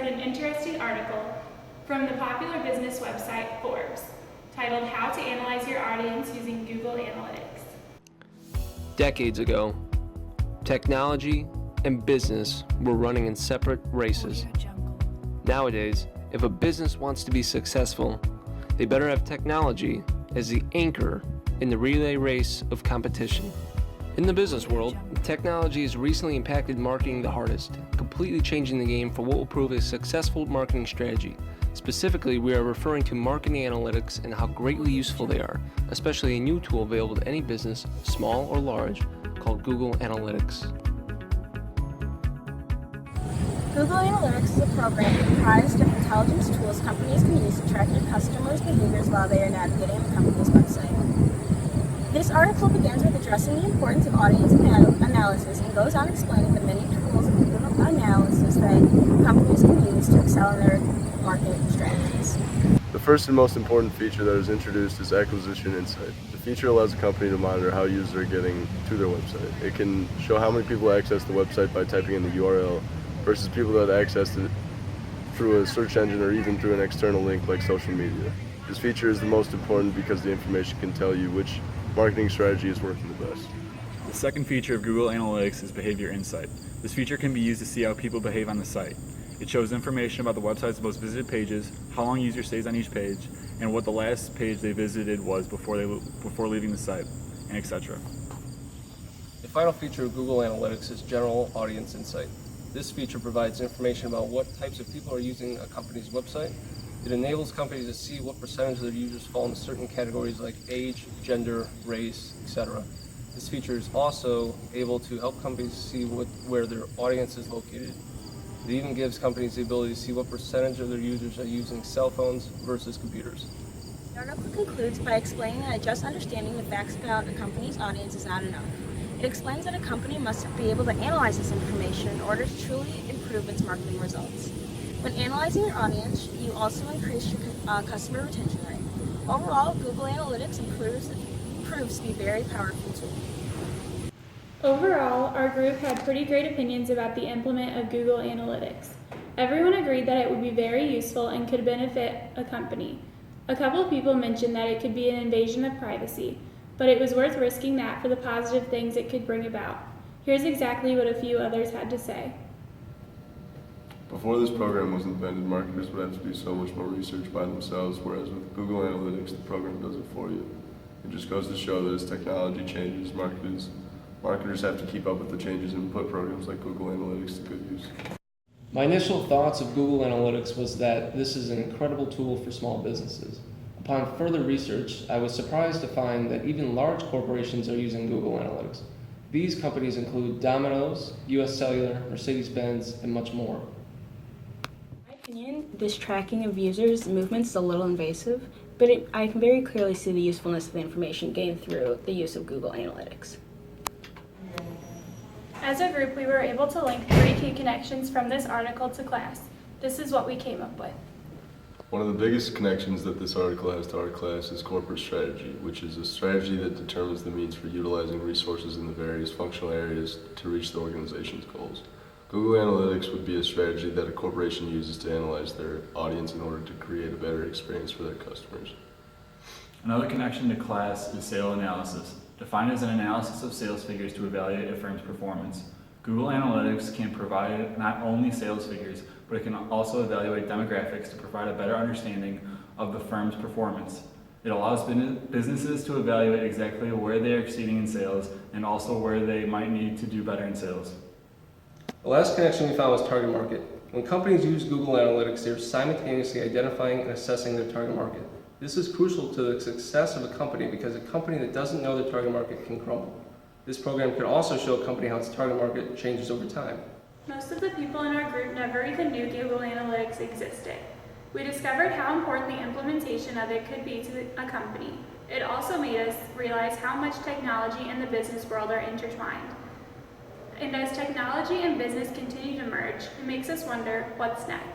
discovered an interesting article from the popular business website Forbes, titled How to Analyze Your Audience Using Google Analytics. Decades ago, technology and business were running in separate races. Nowadays, if a business wants to be successful, they better have technology as the anchor in the relay race of competition. In the business world, technology has recently impacted marketing the hardest, completely changing the game for what will prove a successful marketing strategy. Specifically, we are referring to marketing analytics and how greatly useful they are, especially a new tool available to any business, small or large, called Google Analytics. Google Analytics is a program comprised of intelligence tools companies can use to track their customers' behaviors while they are navigating the company's website. This article begins with addressing the importance of audience analysis and goes on explaining the many tools of Google Analysis that companies can use to excel in their marketing strategies. The first and most important feature that is introduced is Acquisition Insight. The feature allows a company to monitor how users are getting to their website. It can show how many people access the website by typing in the URL versus people that access it through a search engine or even through an external link like social media. This feature is the most important because the information can tell you which marketing strategy is working the best. The second feature of Google Analytics is Behavior Insight. This feature can be used to see how people behave on the site. It shows information about the website's most visited pages, how long a user stays on each page, and what the last page they visited was before leaving the site, and etc. The final feature of Google Analytics is General Audience Insight. This feature provides information about what types of people are using a company's website. It enables companies to see what percentage of their users fall into certain categories like age, gender, race, etc. This feature is also able to help companies see where their audience is located. It even gives companies the ability to see what percentage of their users are using cell phones versus computers. The article concludes by explaining that just understanding the facts about a company's audience is not enough. It explains that a company must be able to analyze this information in order to truly improve its marketing results. When analyzing your audience, you also increase your customer retention rate. Overall, Google Analytics proves to be a very powerful tool. Overall, our group had pretty great opinions about the implement of Google Analytics. Everyone agreed that it would be very useful and could benefit a company. A couple of people mentioned that it could be an invasion of privacy, but it was worth risking that for the positive things it could bring about. Here's exactly what a few others had to say. Before this program was invented, marketers would have to do so much more research by themselves, whereas with Google Analytics, the program does it for you. It just goes to show that as technology changes, marketers have to keep up with the changes and put programs like Google Analytics to good use. My initial thoughts of Google Analytics was that this is an incredible tool for small businesses. Upon further research, I was surprised to find that even large corporations are using Google Analytics. These companies include Domino's, US Cellular, Mercedes-Benz, and much more. In my opinion, this tracking of users' movements is a little invasive, but I can very clearly see the usefulness of the information gained through the use of Google Analytics. As a group, we were able to link 3 key connections from this article to class. This is what we came up with. One of the biggest connections that this article has to our class is corporate strategy, which is a strategy that determines the means for utilizing resources in the various functional areas to reach the organization's goals. Google Analytics would be a strategy that a corporation uses to analyze their audience in order to create a better experience for their customers. Another connection to class is sales analysis, defined as an analysis of sales figures to evaluate a firm's performance. Google Analytics can provide not only sales figures, but it can also evaluate demographics to provide a better understanding of the firm's performance. It allows businesses to evaluate exactly where they are exceeding in sales and also where they might need to do better in sales. The last connection we found was target market. When companies use Google Analytics, they are simultaneously identifying and assessing their target market. This is crucial to the success of a company because a company that doesn't know their target market can crumble. This program can also show a company how its target market changes over time. Most of the people in our group never even knew Google Analytics existed. We discovered how important the implementation of it could be to a company. It also made us realize how much technology and the business world are intertwined. And as technology and business continue to merge, it makes us wonder what's next.